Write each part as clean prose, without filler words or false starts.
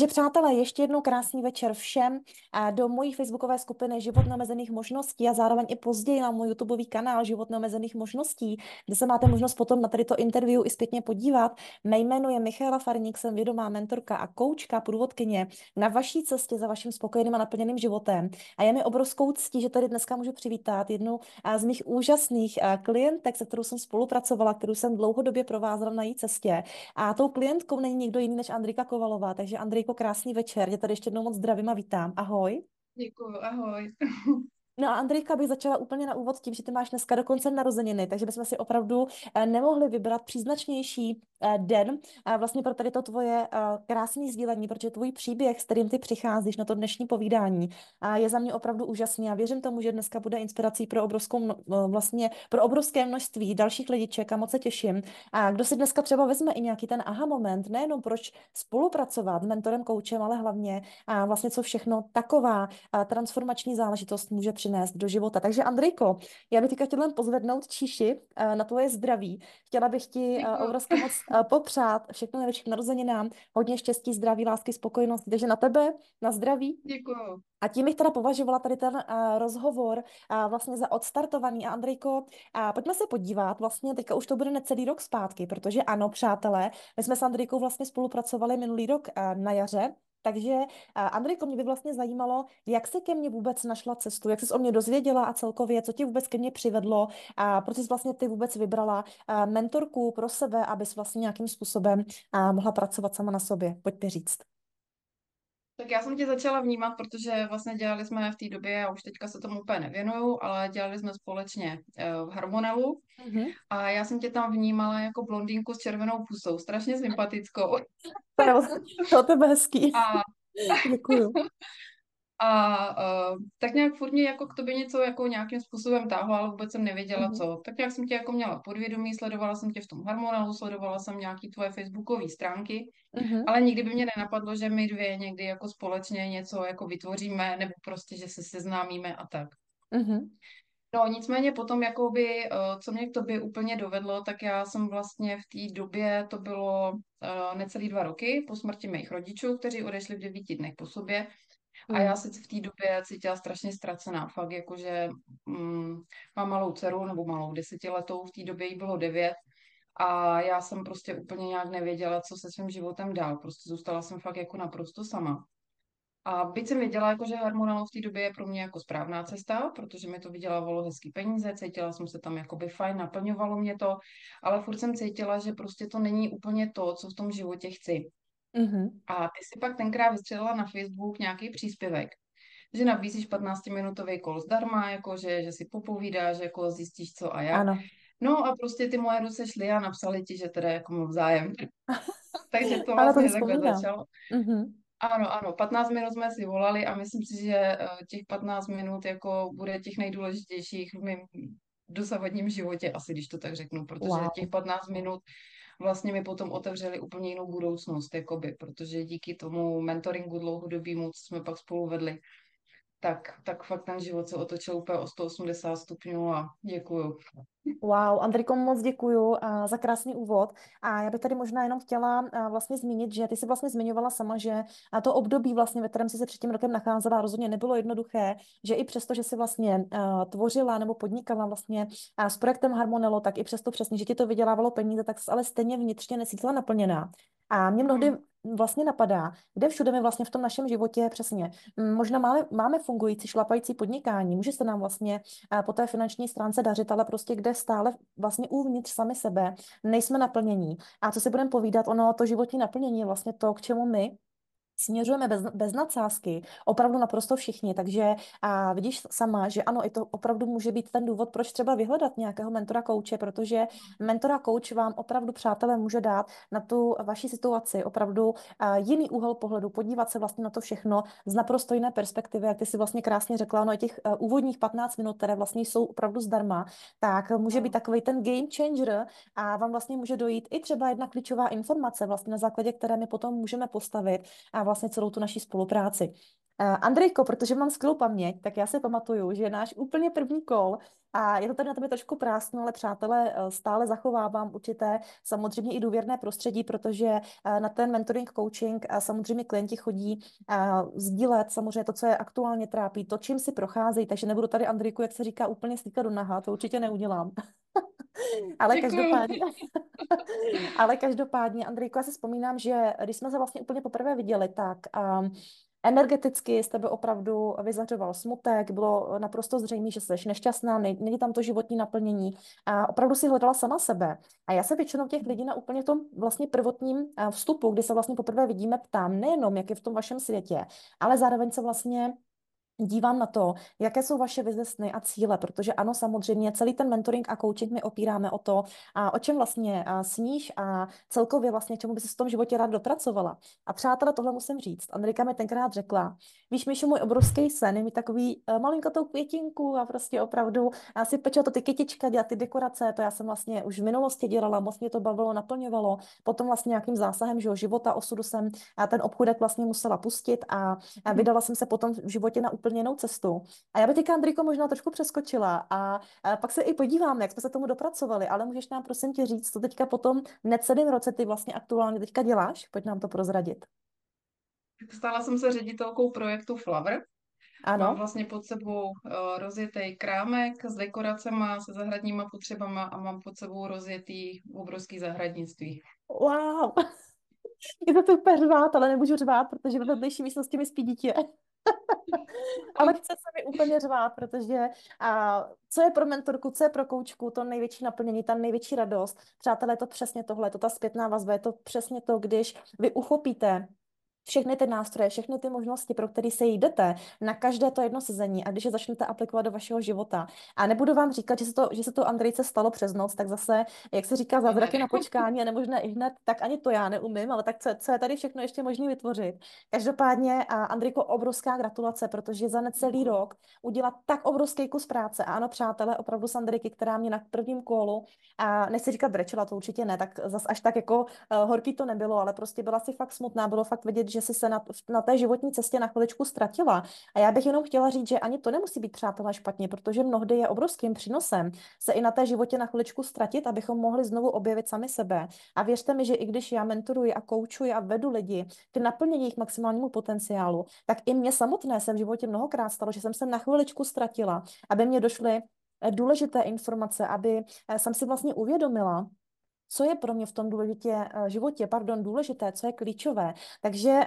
Takže přátelé, ještě jednou krásný večer všem a do mojí facebookové skupiny Život neomezených možností a zároveň i později na můj YouTubeový kanál Život neomezených možností, kde se máte možnost potom na tady to interview i zpětně podívat. Mé jméno je Michaela Farník, jsem vědomá mentorka a koučka, průvodkyně na vaší cestě za vaším spokojeným a naplněným životem. A je mi obrovskou ctí, že tady dneska můžu přivítat jednu z mých úžasných klientek, se kterou jsem spolupracovala, kterou jsem dlouhodobě provázela na její cestě. A tou klientkou není nikdo jiný než Andrejka Kovalová. Takže Andrejko, krásný večer. Tě tady ještě jednou moc zdravím a vítám. Ahoj. Děkuju, ahoj. No a Andrejka bych začala úplně na úvod tím, že ty máš dneska dokonce narozeniny, takže bychom si opravdu nemohli vybrat příznačnější den vlastně pro tady to tvoje krásné sdílení, protože tvůj příběh, s kterým ty přicházíš na to dnešní povídání, je za mě opravdu úžasný a věřím tomu, že dneska bude inspirací pro vlastně pro obrovské množství dalších lidiček a moc se těším. A kdo si dneska třeba vezme i nějaký ten aha moment, nejenom proč spolupracovat s mentorem, koučem, ale hlavně a vlastně co všechno taková transformační záležitost může přinést do života. Takže Andrejko, já bych teďka chtěla jen pozvednout číši na tvoje zdraví. Chtěla bych ti Děkuju, obrovsky moc popřát všechno nejlepší k narozeninám, hodně štěstí, zdraví, lásky, spokojenosti. Takže na tebe, na zdraví. děkuju. A tím bych teda považovala tady ten rozhovor vlastně za odstartovaný. A Andrejko, pojďme se podívat, vlastně teďka už to bude necelý rok zpátky, protože ano, přátelé, my jsme s Andrejkou vlastně spolupracovali minulý rok na jaře. Takže Andrejko, mě by vlastně zajímalo, jak se ke mně vůbec našla cestu, jak jsi o mě dozvěděla a celkově, co tě vůbec ke mně přivedlo a proč jsi vlastně ty vůbec vybrala mentorku pro sebe, abys vlastně nějakým způsobem mohla pracovat sama na sobě. Pojďte říct. Tak já jsem tě začala vnímat, protože vlastně dělali jsme v té době, já už teďka se tomu úplně nevěnuju, ale dělali jsme společně v Harmonelu Mhm. a já jsem tě tam vnímala jako blondýnku s červenou pusou, strašně sympatickou. To je, to je od tebe hezký. A, Děkuju. tak nějak furt mě jako k tobě něco jako nějakým způsobem táhlo, ale vůbec jsem nevěděla Mhm. co. Tak nějak jsem tě jako měla podvědomí, sledovala jsem tě v tom Harmonelu, sledovala jsem nějaký tvoje facebookové stránky. Mhm. Ale nikdy by mě nenapadlo, že my dvě někdy jako společně něco jako vytvoříme, nebo prostě, že se seznámíme a tak. Mhm. No nicméně potom, jakoby, co mě k tobě úplně dovedlo, tak já jsem vlastně v té době, to bylo necelý 2 roky po smrti mých rodičů, kteří odešli v 9 dnech po sobě. A já Mhm. se v té době cítila strašně ztracená. Fakt jakože mám malou dceru, nebo malou 10letou, v té době jí bylo 9. A já jsem prostě úplně nějak nevěděla, co se svým životem dál. Prostě zůstala jsem fakt jako naprosto sama. A byť jsem věděla, jako, že Harmonalo v té době je pro mě jako správná cesta, protože mi to vydělávalo hezký peníze, cítila jsem se tam jakoby fajn, naplňovalo mě to, ale furt jsem cítila, že prostě to není úplně to, co v tom životě chci. Mhm. A ty si pak tenkrát vystřelila na Facebook nějaký příspěvek, že nabízíš 15minutový kol zdarma, jako že si popovídáš, jako zjistíš co a jak. Ano. No a prostě ty moje ruce šly a napsali ti, že teda jako mám zájem. Takže to Ano, to si vlastně takhle vzpomínám. začalo. Mhm. Ano, ano, 15 minut jsme si volali a myslím si, že těch 15 minut jako bude těch nejdůležitějších v mém dosavadním životě, asi když to tak řeknu, protože těch Wow. 15 minut vlastně mi potom otevřeli úplně jinou budoucnost, jakoby, protože díky tomu mentoringu dlouhodobému, co jsme pak spolu vedli, tak fakt ten život se otočil úplně o 180 stupňů a děkuju. Wow, Andriko, moc děkuju za krásný úvod. A já bych tady možná jenom chtěla vlastně zmínit, že ty jsi vlastně zmiňovala sama, že to období vlastně, ve kterém jsi se před tím rokem nacházela, rozhodně nebylo jednoduché, že i přesto, že jsi vlastně tvořila nebo podnikala vlastně s projektem Harmonelo, tak i přesto přesně, že ti to vydělávalo peníze, tak jsi ale stejně vnitřně necítila naplněná. A mě mnohdy Mm. vlastně napadá, kde všude my vlastně v tom našem životě přesně. Možná máme fungující, šlapající podnikání, může se nám vlastně po té finanční stránce dařit, ale prostě kde stále vlastně uvnitř sami sebe nejsme naplnění. A co si budeme povídat, ono to životní naplnění je vlastně to, k čemu my směřujeme bez nadsázky, opravdu naprosto všichni, takže vidíš sama, že ano, i to opravdu může být ten důvod, proč třeba vyhledat nějakého mentora kouče, protože mentora kouč vám opravdu, přátelé, může dát na tu vaši situaci opravdu jiný úhel pohledu, podívat se vlastně na to všechno z naprosto jiné perspektivy, jak ty si vlastně krásně řekla, no i těch úvodních 15 minut, které vlastně jsou opravdu zdarma, tak může být No. takový ten game changer a vám vlastně může dojít i třeba jedna klíčová informace, vlastně na základě které my potom můžeme postavit a vlastně celou tu naší spolupráci. Andrejko, protože mám skvělou paměť, tak já si pamatuju, že náš úplně první kol A je to tady na tebe trošku prásno, ale přátelé, stále zachovávám určité samozřejmě i důvěrné prostředí, protože na ten mentoring, coaching samozřejmě klienti chodí sdílet samozřejmě to, co je aktuálně trápí, to, čím si procházejí, takže nebudu tady, Andrejku, jak se říká, úplně slíkat do naha, to určitě neudělám. Ale Děkuju. každopádně, ale každopádně, Andrejko, já si vzpomínám, že když jsme se vlastně úplně poprvé viděli, tak energeticky z tebe opravdu vyzařoval smutek, bylo naprosto zřejmé, že jsi nešťastná, není tam to životní naplnění a opravdu si hledala sama sebe. A já se většinou těch lidí na úplně tom vlastně prvotním vstupu, kdy se vlastně poprvé vidíme, ptám nejenom, jak je v tom vašem světě, ale zároveň se vlastně dívám na to, jaké jsou vaše vize, sny a cíle, protože ano, samozřejmě celý ten mentoring a coaching my opíráme o to, o čem vlastně sníš a celkově vlastně, k čemu by se v tom životě rád dopracovala. A přátelé, tohle musím říct. Amerika mi tenkrát řekla, víš, Míšu, můj obrovský sen je mít takový malinkatou květinku a prostě opravdu já si pečela to ty kytička, dělat ty dekorace, to já jsem vlastně už v minulosti dělala, moc mě to bavilo, naplňovalo. Potom vlastně nějakým zásahem, že jo, života, osudu jsem ten obchůdek vlastně musela pustit a vydala jsem se potom v životě na úplně jinou cestu. A já bych teďka, Andriko, možná trošku přeskočila a pak se i podíváme, jak jsme se tomu dopracovali, ale můžeš nám prosím tě říct, co teďka potom necelým roce ty vlastně aktuálně teďka děláš? Pojď nám to prozradit. Stala jsem se ředitelkou projektu Flower. Mám Ano? vlastně pod sebou rozjetý krámek s dekoracema, se zahradníma potřebama a mám pod sebou rozjetý obrovský zahradnictví. Wow, je to super řvát, ale nemůžu řvát, protože ve vedlejší místnosti mi spí dítě. Ale chce se mi úplně řvát, protože co je pro mentorku, co je pro koučku, to největší naplnění, ta největší radost. Přátelé, je to přesně tohle, to ta zpětná vazba, je to přesně to, když vy uchopíte všechny ty nástroje, všechny ty možnosti, pro které se jdete na každé to jedno sezení a když je začnete aplikovat do vašeho života. A nebudu vám říkat, že se to Andrejce stalo přes noc, tak zase, jak se říká, To ne. zázraky na počkání a nemožné i hned, tak ani to já neumím, ale tak co je tady všechno ještě možné vytvořit. Každopádně, a Andrejko, obrovská gratulace, protože za necelý Děkuju. rok udělat tak obrovský kus práce. A ano, přátelé, opravdu s Andrejky, která mě na prvním kolu, a nechci říkat brečela, to určitě ne, tak zas až tak jako horký to nebylo, ale prostě byla si fakt smutná, bylo fakt vidět, že jsi se na té životní cestě na chviličku ztratila. A já bych jenom chtěla říct, že ani to nemusí být, přátelé, špatně, protože mnohdy je obrovským přínosem se i na té životě na chviličku ztratit, abychom mohli znovu objevit sami sebe. A věřte mi, že i když já mentoruji a koučuji a vedu lidi k naplnění jejich maximálnímu potenciálu, tak i mě samotné se v životě mnohokrát stalo, že jsem se na chviličku ztratila, aby mě došly důležité informace, aby jsem si vlastně uvědomila, co je pro mě v tom důležité, co je klíčové. Takže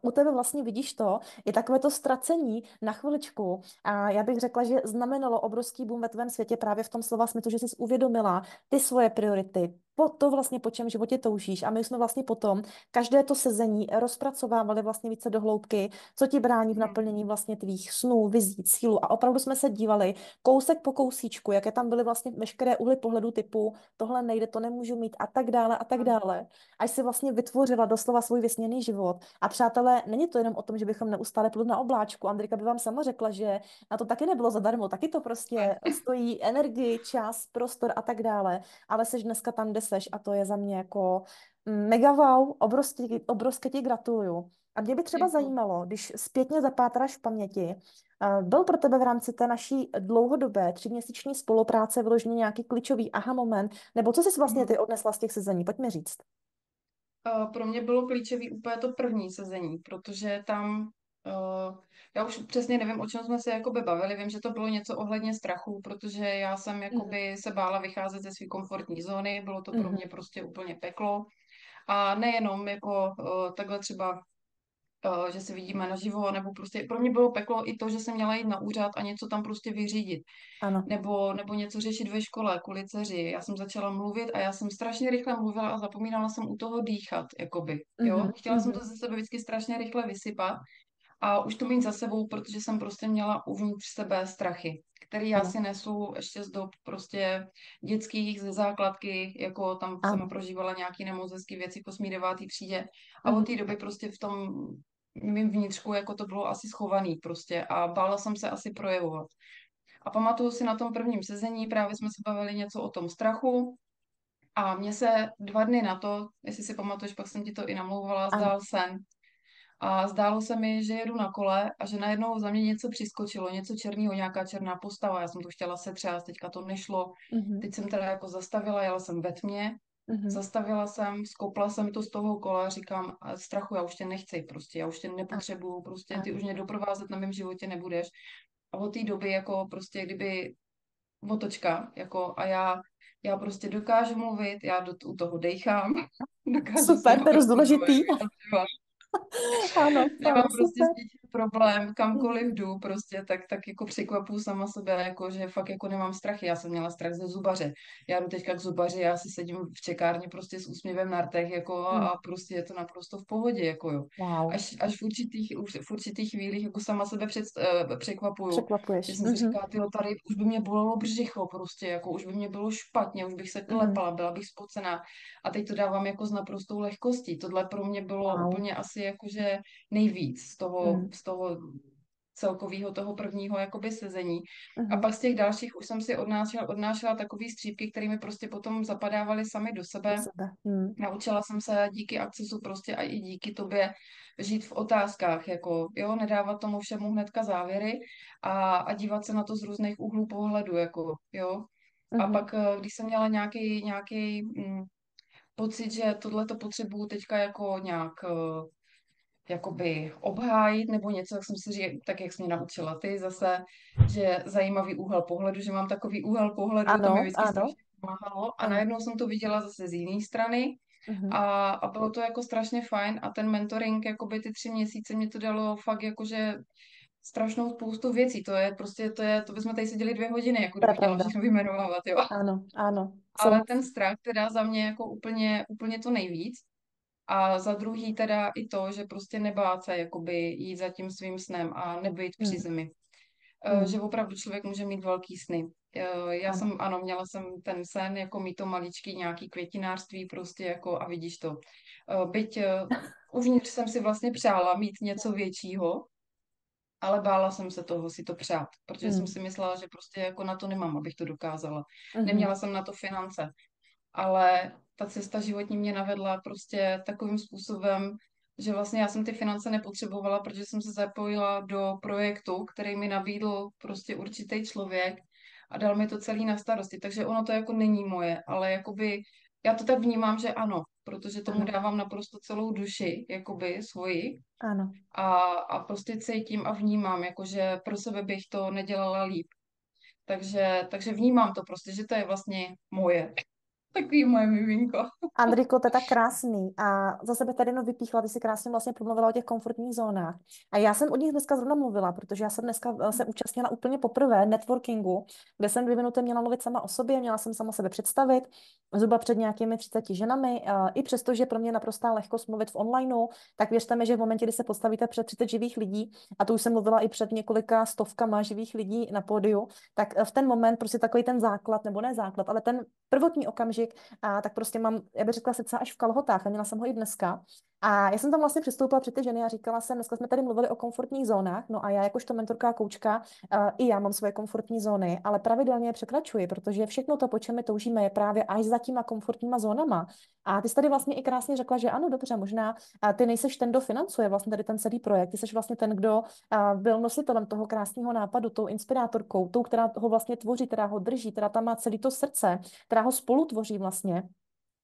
u tebe vlastně vidíš to, je takové to ztracení na chviličku. A já bych řekla, že znamenalo obrovský boom ve tvém světě právě v tom slova smyslu, že jsi uvědomila ty svoje priority, po to vlastně, po čem v životě toužíš. A my jsme vlastně potom každé to sezení rozpracovávali vlastně více do hloubky, co ti brání v Mhm. naplnění vlastně tvých snů, vizí, cílů. A opravdu jsme se dívali kousek po kousíčku, jaké tam byly vlastně veškeré úhly pohledu typu tohle nejde, to nemůžu mít a tak dále a tak dále. Až si vlastně vytvořila doslova svůj vysněný život. A přátelé, není to jenom o tom, že bychom neustále pluli na obláčku. Andrika by vám sama řekla, že na to taky nebylo zadarmo, taky to prostě stojí energii, čas, prostor a tak dále. Ale seš dneska tam, kde seš a to je za mě jako mega wow, obrovské ti gratuluju. A mě by třeba Děkuju. zajímalo, když zpětně zapátráš v paměti, byl pro tebe v rámci té naší dlouhodobé 3měsíční spolupráce vyložený nějaký klíčový aha moment, nebo co jsi vlastně Mhm. ty odnesla z těch sezení? Pojď mi říct. Pro mě bylo klíčový úplně to první sezení, protože tam já už přesně nevím, o čem jsme se jakoby bavili. Vím, že to bylo něco ohledně strachu, protože já jsem Mhm. jakoby se bála vycházet ze své komfortní zóny, bylo to pro mě Mhm. prostě úplně peklo. A nejenom jako takhle třeba že se vidíme naživo, nebo prostě pro mě bylo peklo i to, že jsem měla jít na úřad a něco tam prostě vyřídit, Ano. nebo něco řešit ve škole kvůli dceři. Já jsem začala mluvit a já jsem strašně rychle mluvila a zapomínala jsem u toho dýchat, jakoby, jo. Mhm. Chtěla jsem to Mhm. ze sebe vždycky strašně rychle vysypat a už to mít za sebou, protože jsem prostě měla uvnitř sebe strachy, který já Ano. si nesu ještě z dob prostě dětských, ze základky, jako tam jsem Ano. prožívala nějaký nemocenský věci v 8., 9. třídě a od té Mhm. doby prostě v tom mým vnitřku jako to bylo asi schovaný prostě a bála jsem se asi projevovat. A pamatuju si na tom prvním sezení, právě jsme se bavili něco o tom strachu a mně se 2 dny na to, jestli si pamatuješ, pak jsem ti to i namlouvala, Ano. zdál sen. a zdálo se mi, že jedu na kole a že najednou za mě něco přiskočilo, něco černého, nějaká černá postava. Já jsem to chtěla setřást, teďka to nešlo. Mhm. Teď jsem teda jako zastavila, jela jsem ve tmě, Mhm. zastavila jsem, skopla jsem to z toho kola, říkám, strachu, já už tě nechci prostě, já už tě A, nepotřebuju, prostě ty ano. už mě doprovázet na mém životě nebudeš. A od té doby jako prostě kdyby otočka, jako a já prostě dokážu mluvit, já u toho dejchám, dokážu se Super, to je dost jako důležitý. vyjadřovat. Ano, Nemám ano, prostě s super. ničím problém, Mhm. kamkoliv jdu, prostě tak jako překvapuju sama sebe, jako že fakt jako nemám strachy. Já jsem měla strach ze zubaře. Já jdu teďka k zubaři, já si sedím v čekárně prostě s úsměvem na rtech, jako Mm. a prostě je to naprosto v pohodě, jako jo. Wow, Až v určitých chvílích jako sama sebe překvapuju, že překvapuješ. jsem si Mhm. říkala, tyjo, tady už by mě bolelo břicho prostě, jako už by mě bylo špatně, už bych se Mhm. klepala, byla bych spocená. A teď to dávám jako s naprostou lehkostí. Tohle pro mě bylo Wow. úplně asi jakože nejvíc Mm. z toho celkového toho prvního jakoby sezení. A Mhm. pak z těch dalších už jsem si odnášela takový střípky, které mi prostě potom zapadávaly sami do Do sebe. sebe. Mm. Naučila jsem se díky Accessu prostě a i díky tobě žít v otázkách, jako jo, nedávat tomu všemu hnedka závěry a dívat se na to z různých úhlů pohledu, jako jo. A Mhm. pak, když jsem měla nějaký pocit, že tohle to potřebuju teďka jako nějak jakoby obhájit nebo něco, jak jsem si říkala, tak jak jsi mě naučila ty zase, že zajímavý úhel pohledu, že mám takový úhel pohledu, to mi Ano, vždycky ano, strašně pomáhalo a ano. najednou jsem to viděla zase z jiné strany Mhm. a bylo to jako strašně fajn a ten mentoring, jakoby ty 3 měsíce mě to dalo fakt jakože strašnou spoustu věcí, to je prostě, to bychom tady seděli 2 hodiny, jako To je kdybych měla pravda. všechno vyjmenovávat, jo. Ano, ano. Ale ten Souhlasím. strach teda za mě jako úplně to nejvíc. A za druhý teda i to, že prostě nebát se jakoby jít za tím svým snem a nebýt při Mm. zemi. Že Mm. opravdu člověk může mít velký sny. Já Ano. jsem, ano, měla jsem ten sen, jako mít to maličký nějaký květinářství prostě jako a vidíš to. Byť uvnitř jsem si vlastně přála mít něco většího, ale bála jsem se toho si to přát, protože jsem Mm. si myslela, že prostě jako na to nemám, abych to dokázala. Mhm. Neměla jsem na to finance, ale ta cesta životní mě navedla prostě takovým způsobem, že vlastně já jsem ty finance nepotřebovala, protože jsem se zapojila do projektu, který mi nabídl prostě určitý člověk a dal mi to celý na starosti. Takže ono to jako není moje, ale jakoby já to tak vnímám, že ano, protože tomu Ano, dávám naprosto celou duši, jakoby svoji ano. a prostě cítím a vnímám, jakože pro sebe bych to nedělala líp. Takže vnímám to prostě, že to je vlastně moje. Takový moje miminko. Andriko, to je tak krásný. A za sebe tady jenom vypíchla, ty jsi krásně vlastně promluvila o těch komfortních zónách. A já jsem o nich dneska zrovna mluvila, protože já jsem dneska se účastnila úplně poprvé networkingu, kde jsem 2 minuty měla mluvit sama o sobě, měla jsem sama sebe představit, zhruba před nějakými 30 ženami. I přesto, že pro mě je naprostá lehkost mluvit v onlineu, tak věřte mi, že v momentě, kdy se postavíte před 30 živých lidí, a to už jsem mluvila i před několika stovkama živých lidí na pódiu, tak v ten moment prostě takový ten základ, nebo ne základ, ale ten prvotní okamžik, a tak prostě mám, já bych řekla, srdce až v kalhotách a měla jsem ho i dneska. A já jsem tam vlastně přistoupila před ty ženy a říkala jsem, dneska jsme tady mluvili o komfortních zónách, no a já jakožto mentorka a koučka, i já mám svoje komfortní zóny, ale pravidelně je překračuji, protože všechno to, po čem my toužíme, je právě až za těma komfortníma zónama. A ty jsi tady vlastně i krásně řekla, že ano, dobře, možná ty nejseš ten, kdo financuje vlastně tady ten celý projekt, ty jsi vlastně ten, kdo byl nositelem toho krásného nápadu, tou inspirátorkou, tou, která ho vlastně tvoří, která ho drží, která tam má celý to srdce, která ho spolu tvoří vlastně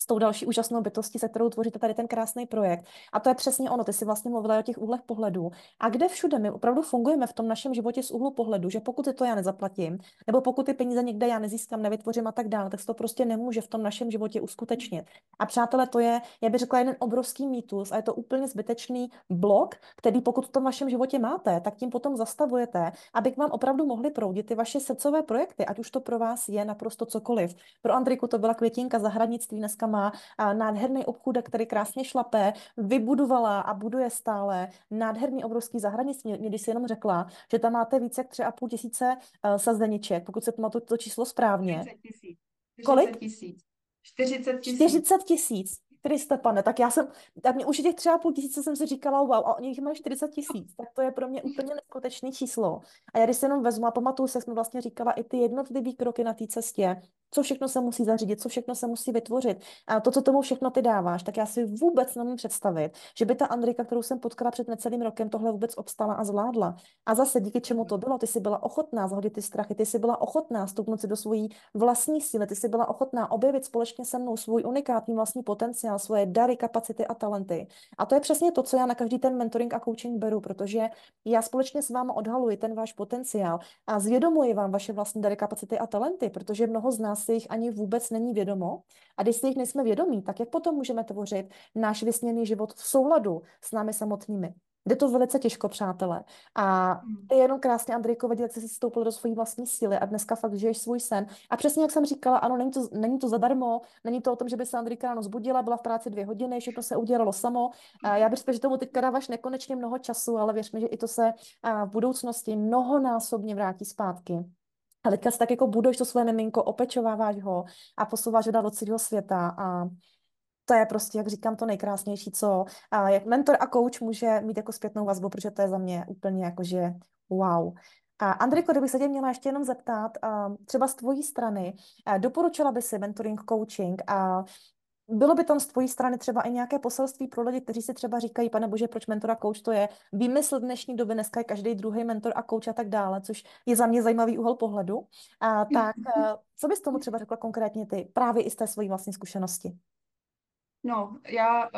s tou další úžasnou bytostí, se kterou tvoříte tady ten krásný projekt. A to je přesně ono, ty jsi vlastně mluvila o těch úhlech pohledu. A kde všude my opravdu fungujeme v tom našem životě z úhlu pohledu, že pokud si to já nezaplatím, nebo pokud ty peníze někde já nezískám, nevytvořím a tak dále, tak se to prostě nemůže v tom našem životě uskutečnit. A přátelé, to je, já bych řekla, jeden obrovský mýtus a je to úplně zbytečný blok, který pokud v tom vašem životě máte, tak tím potom zastavujete, aby k vám opravdu mohly proudit ty vaše srdcové projekty, ať už to pro vás je naprosto cokoliv. Pro Andriku to byla květinka zahradnictví, dneska má nádherný obchůdek, který krásně šlape, vybudovala a buduje stále nádherný obrovský zahradnictví. Mě když si jenom řekla, že tam máte více jak 3,5 tisíce sazeniček, pokud se pamatuju to číslo správně. 40 tisíc. 40 Kolik? tisíc. 40 tisíc. 40 tisíc. Kriste pane, tak já jsem, tak mě už i těch 3,5 tisíce jsem si říkala, wow, a oni jich mají 40 tisíc, tak to je pro mě úplně neskutečné číslo. A já když se jenom vezmu a pamatuju se, jak jsme vlastně říkala i ty jednotlivé kroky na té cestě, co všechno se musí zařídit, co všechno se musí vytvořit. A to, co tomu všechno ty dáváš, tak já si vůbec nemůžu představit, že by ta Andrejka, kterou jsem potkala před necelým rokem, tohle vůbec obstala a zvládla. A zase díky čemu to bylo, ty jsi byla ochotná zhodit ty strachy, ty jsi byla ochotná stoupnout si do svojí vlastní síly, ty jsi byla ochotná objevit společně se mnou svůj unikátní vlastní potenciál, svoje dary, kapacity a talenty. A to je přesně to, co já na každý ten mentoring a coaching beru, protože já společně s vámi odhaluji ten váš potenciál a zvědomuji vám vaše vlastní dary, kapacity a talenty, protože mnoho z nás si jich ani vůbec není vědomo. A když si jich nejsme vědomí, tak jak potom můžeme tvořit náš vysněný život v souladu s námi samotnými? Jde to velice těžko, přátelé. A Hmm. je jenom krásně, Andrejko, vidět, jak jsi stoupil do své vlastní síly a dneska fakt žiješ svůj sen. A přesně jak jsem říkala, ano, není to zadarmo, není to o tom, že by se Andrejka ráno zbudila, byla v práci 2 hodiny, všechno se udělalo samo. A já bych řekla, že tomu teďka dáváš nekonečně mnoho času, ale věř mi, že i to se v budoucnosti mnohonásobně vrátí zpátky. A teďka si tak jako buduješ to svoje miminko, opečováváš ho a posouváš ho dál do celého světa. A to je prostě, jak říkám, to nejkrásnější, co jak mentor a coach může mít jako zpětnou vazbu, protože to je za mě úplně jakože wow. A Andrejko, kdybych se tě měla ještě jenom zeptat, třeba z tvojí strany, doporučila by si mentoring, coaching a bylo by tam z tvojí strany třeba i nějaké poselství pro lidi, kteří si třeba říkají, pane bože, proč mentor a coach to je výmysl dnešní doby, dneska je každý druhý mentor a coach a tak dále, což je za mě zajímavý úhel pohledu. Co bys tomu třeba řekla konkrétně ty, právě i z té svojí vlastní zkušenosti? No, já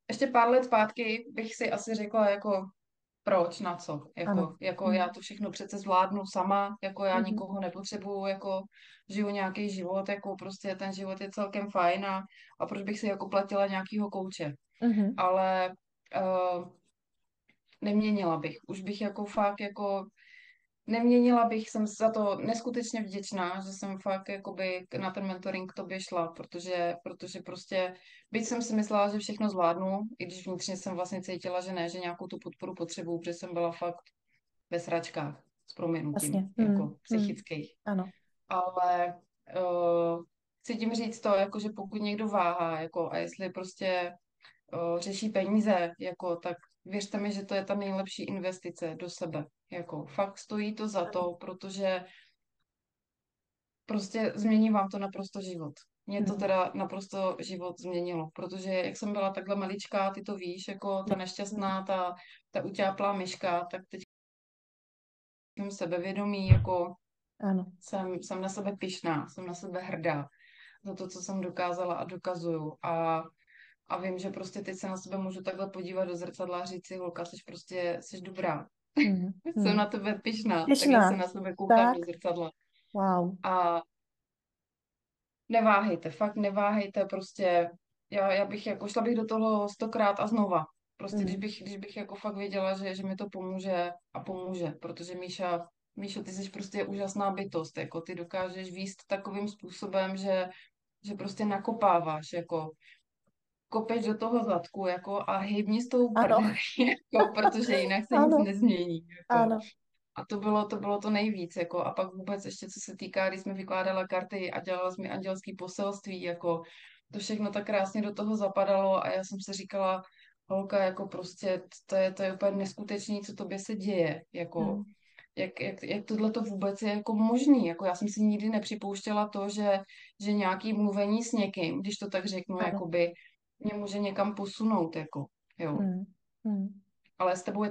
ještě pár let zpátky bych si asi řekla jako proč, na co, Ano. jako já Mm. to všechno přece zvládnu sama, jako já Mhm. nikoho nepotřebuju, jako žiju nějaký život, jako prostě ten život je celkem fajn a proč bych si jako platila nějakýho kouče. Mhm. Ale neměnila bych, už bych jako fakt jako neměnila bych, jsem za to neskutečně vděčná, že jsem fakt jakoby na ten mentoring k tobě šla, protože prostě, byť jsem si myslela, že všechno zvládnu, i když vnitřně jsem vlastně cítila, že ne, že nějakou tu podporu potřebuju, protože jsem byla fakt ve sračkách, s prominutím, Jasně. jako Mm. psychických. Ano. Ale chci tím říct to, jako že pokud někdo váhá, jako a jestli prostě řeší peníze, jako, tak věřte mi, že to je ta nejlepší investice do sebe. Jako, fakt stojí to za to, protože prostě změní vám to naprosto život. Mě to Mm. teda naprosto život změnilo, protože jak jsem byla takhle maličká, ty to víš, jako ta Mm. nešťastná, ta utáplá myška, tak teď jsem sebevědomí, jako Ano. jsem na sebe pyšná, jsem na sebe hrdá za to, co jsem dokázala a dokazuju. A vím, že prostě teď se na sebe můžu takhle podívat do zrcadla a říct si, holka, jsi dobrá. Mm. Jsem Mm. na tebe pyšná, takhle se Těšná. na sebe koukám Tak. do zrcadla. Wow. A neváhejte, fakt neváhejte, prostě já bych jako šla bych do toho stokrát a znova. Prostě Mm. když bych jako fakt věděla, že mi to pomůže a pomůže, protože Míšo, ty jsi prostě úžasná bytost, jako ty dokážeš výst takovým způsobem, že prostě nakopáváš, jako kopeš do toho zadku, jako a hejbni s tou Ano. prdeli, jako, protože jinak se nic Ano. nezmění, jako. Ano. A to bylo to nejvíc, jako, a pak vůbec ještě, co se týká, když jsme vykládala karty a dělala jsme andělský poselství, jako, to všechno tak krásně do toho zapadalo a já jsem si říkala, holka, jako prostě, to je úplně neskutečný, co tobě se děje, jako, Mm. jak tohle to vůbec je jako možný, jako já jsem si nikdy nepřipouštěla to, že nějaký mluvení s někým, když to tak řeknu, Ano. jakoby, mě může někam posunout, jako, jo. Mm. Mm. Ale s tebou je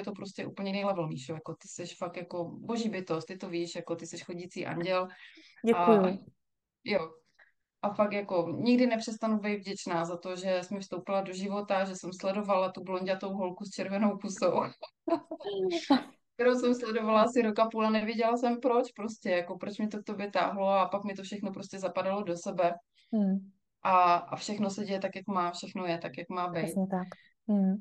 to prostě úplně jiný level, Míšo. Jako ty jsi fakt jako boží bytost, ty to víš, jako ty jsi chodící anděl a Děkuju. jo. A fakt jako nikdy nepřestanu být vděčná za to, že jsi mi vstoupila do života, že jsem sledovala tu blonďatou holku s červenou pusou, kterou jsem sledovala asi rok a půl a nevěděla jsem proč prostě, jako proč mi to k tobě táhlo a pak mi to všechno prostě zapadalo do sebe Mm. a všechno se děje tak, jak má, všechno je tak, jak má být. Přesně tak. Mm.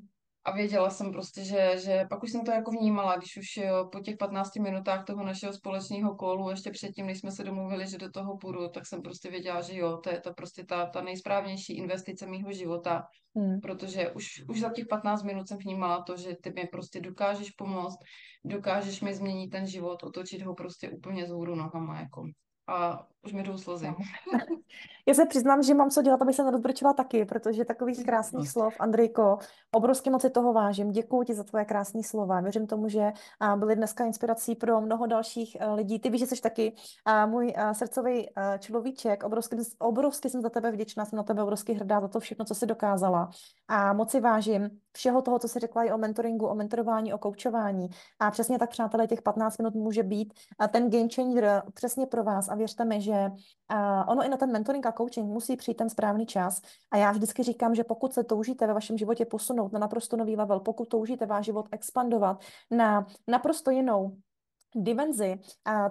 A věděla jsem prostě, že pak už jsem to jako vnímala, když už jo, po těch 15 minutách toho našeho společného kolu, ještě předtím, než jsme se domluvili, že do toho půjdu, tak jsem prostě věděla, že jo, to je to prostě ta nejsprávnější investice mýho života, Mm. protože už za těch 15 minut jsem vnímala to, že ty mi prostě dokážeš pomoct, dokážeš mi změnit ten život, otočit ho prostě úplně z hůru nohama, jako. a už mi jdou slzy. No. Já se přiznám, že mám co dělat, abych se nerozbrečela taky, protože takových krásných No. slov, Andrejko, obrovsky moc si toho vážím. Děkuji ti za tvoje krásné slova. Věřím tomu, že byly dneska inspirací pro mnoho dalších lidí. Ty víš, že jsi taky můj srdcový človíček. Obrovsky jsem za tebe vděčná, jsem na tebe obrovsky hrdá za to všechno, co jsi dokázala. A moc si vážím všeho toho, co jsi řekla i o mentoringu, o mentorování, o koučování. A přesně tak, přátelé, těch 15 minut může být ten game changer přesně pro vás. A věřte mi, že ono i na ten mentoring a coaching musí přijít ten správný čas. A já vždycky říkám, že pokud se toužíte ve vašem životě posunout na naprosto nový level, pokud toužíte váš život expandovat na naprosto jinou dimenzi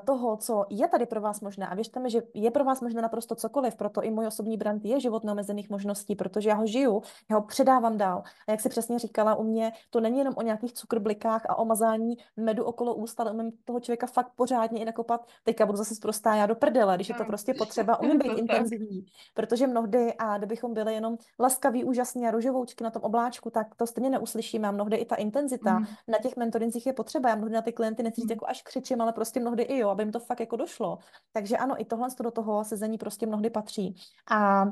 toho, co je tady pro vás možné. A věřte mi, že je pro vás možné naprosto cokoliv, proto i můj osobní brand je život neomezených možností, protože já ho žiju, já ho předávám dál. A jak si přesně říkala, u mě to není jenom o nějakých cukrblikách a o mazání medu okolo úst, ale umím toho člověka fakt pořádně i nakopat. Teďka budu zase sprostá já do prdele, když je to Tak, prostě potřeba, umím být to tak. intenzivní, protože mnohdy, a kdybychom byli jenom laskaví, úžasní a růžovoučky na tom obláčku, tak to stejně neuslyšíme. A mnohdy i ta intenzita Mm. na těch mentorincích je potřeba. Já mnohdy na ty klienty nechci říct Mm. jako až křičím, ale prostě mnohdy i jo, aby jim to fakt jako došlo. Takže ano, i tohle do toho sezení prostě mnohdy patří. A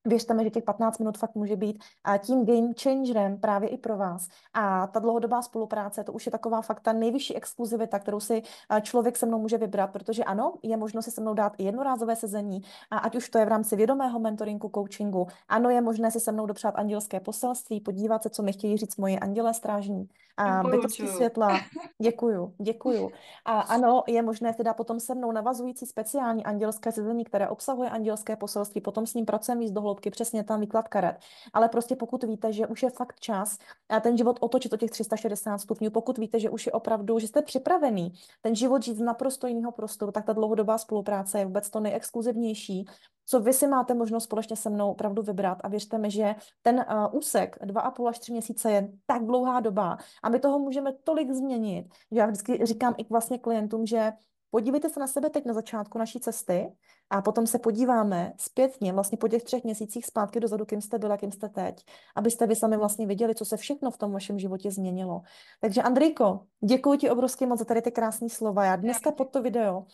věřte mi, že těch 15 minut fakt může být tím game changerem právě i pro vás. A ta dlouhodobá spolupráce, to už je taková fakt ta nejvyšší exkluzivita, kterou si člověk se mnou může vybrat, protože ano, je možno si se mnou dát i jednorázové sezení, a ať už to je v rámci vědomého mentoringu, coachingu, ano, je možné si se mnou dopřát andělské poselství, podívat se, co mi chtějí říct moji andělé strážní, a bytosti Doporučuju. světla. Děkuju, děkuju. A ano, je možné teda potom se mnou navazující speciální andělské sezení, které obsahuje andělské poselství, potom s ním pracujeme víc do hloubky, přesně tam výklad karet. Ale prostě pokud víte, že už je fakt čas a ten život otočit o těch 360 stupňů, pokud víte, že už je opravdu, že jste připravený ten život žít z naprosto jiného prostoru, tak ta dlouhodobá spolupráce je vůbec to nejexkluzivnější, co vy si máte možnost společně se mnou opravdu vybrat. A věřte mi, že ten úsek 2,5 až 3 měsíce je tak dlouhá doba a my toho můžeme tolik změnit, že já vždycky říkám i vlastně klientům, že podívejte se na sebe teď na začátku naší cesty a potom se podíváme zpětně vlastně po těch 3 měsících zpátky dozadu, kým jste byla, kým jste teď, abyste vy sami vlastně viděli, co se všechno v tom vašem životě změnilo. Takže Andrejko, děkuji ti obrovsky moc za tady ty krásné slova. Já Já dneska pod to video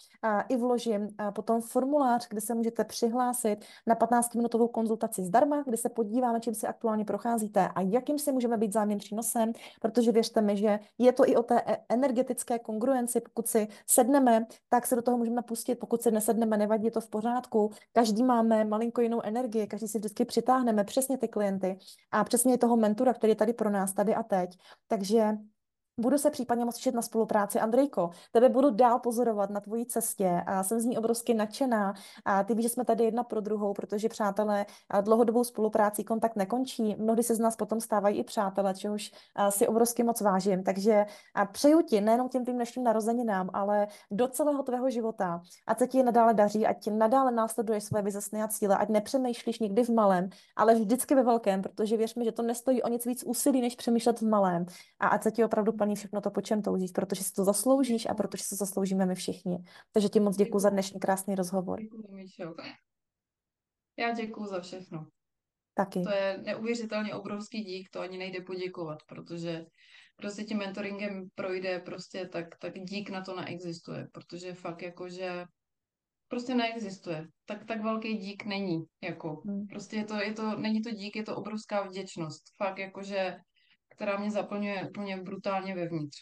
i vložím potom formulář, kde se můžete přihlásit na 15-minutovou konzultaci zdarma, kde se podíváme, čím si aktuálně procházíte a jakým si můžeme být vzájemným přínosem, protože věřte mi, že je to i o té energetické kongruenci. Pokud si sedneme, tak se do toho můžeme pustit, pokud se nesedneme, nevadí, je to v pořádku. Každý máme malinko jinou energii, každý si vždycky přitáhneme přesně ty klienty a přesně toho mentora, který je tady pro nás, tady a teď. Takže budu se případně moc těšit na spolupráci. Andrejko, tebe budu dál pozorovat na tvojí cestě a jsem z ní obrovsky nadšená. A ty víš, že jsme tady jedna pro druhou, protože přátelé, dlouhodobou spolupráci kontakt nekončí. Mnohdy se z nás potom stávají i přátelé, čehož si obrovsky moc vážím. Takže přeju ti nejenom těm tvým dnešním narozeninám, ale do celého tvého života. Ať se ti nadále daří, ať ti nadále následuješ své vize, sny a cíle, ať nepřemýšlíš nikdy v malém, ale vždycky ve velkém, protože věř mi, že to nestojí o nic víc úsilí, než přemýšlet v malém. A ať se ti opravdu plní všechno to, po čem toužíš, protože si to zasloužíš a Děkuju. protože si to zasloužíme my všichni. Takže ti moc děkuji za Děkuju. dnešní krásný rozhovor. Děkuju, Míšo. Já děkuju za všechno. To Taky. je neuvěřitelně obrovský dík, to ani nejde poděkovat, protože prostě tím mentoringem projde prostě tak dík na to neexistuje, protože fakt jakože prostě neexistuje. Tak velký dík není, jako. Hmm. Prostě není to dík, je to obrovská vděčnost. Fakt jakože, která mě zaplňuje úplně brutálně vevnitř.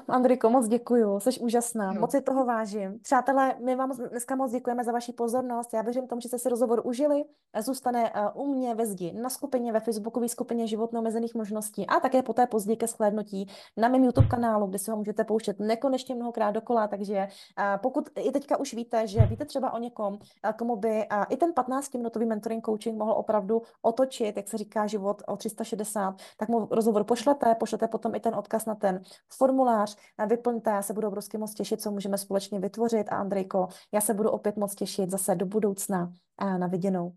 Andriko, moc děkuju, jsi úžasná, Jo. moc si toho vážím. Přátelé, my vám dneska moc děkujeme za vaši pozornost. Já věřím tomu, že jste si rozhovor užili. Zůstane u mě ve zdi na skupině, ve facebookové skupině Život neomezených možností a také poté později ke shlédnutí na mém YouTube kanálu, kde si ho můžete pouštět nekonečně mnohokrát dokola. Takže pokud i teďka už víte, že víte třeba o někom, komu by i ten 15-minutový mentoring coaching mohl opravdu otočit, jak se říká, život o 360, tak mu rozhovor pošlete potom i ten odkaz na ten formulář, vyplňte, já se budu obrovsky moc těšit, co můžeme společně vytvořit a Andrejko, já se budu opět moc těšit zase do budoucna a na viděnou.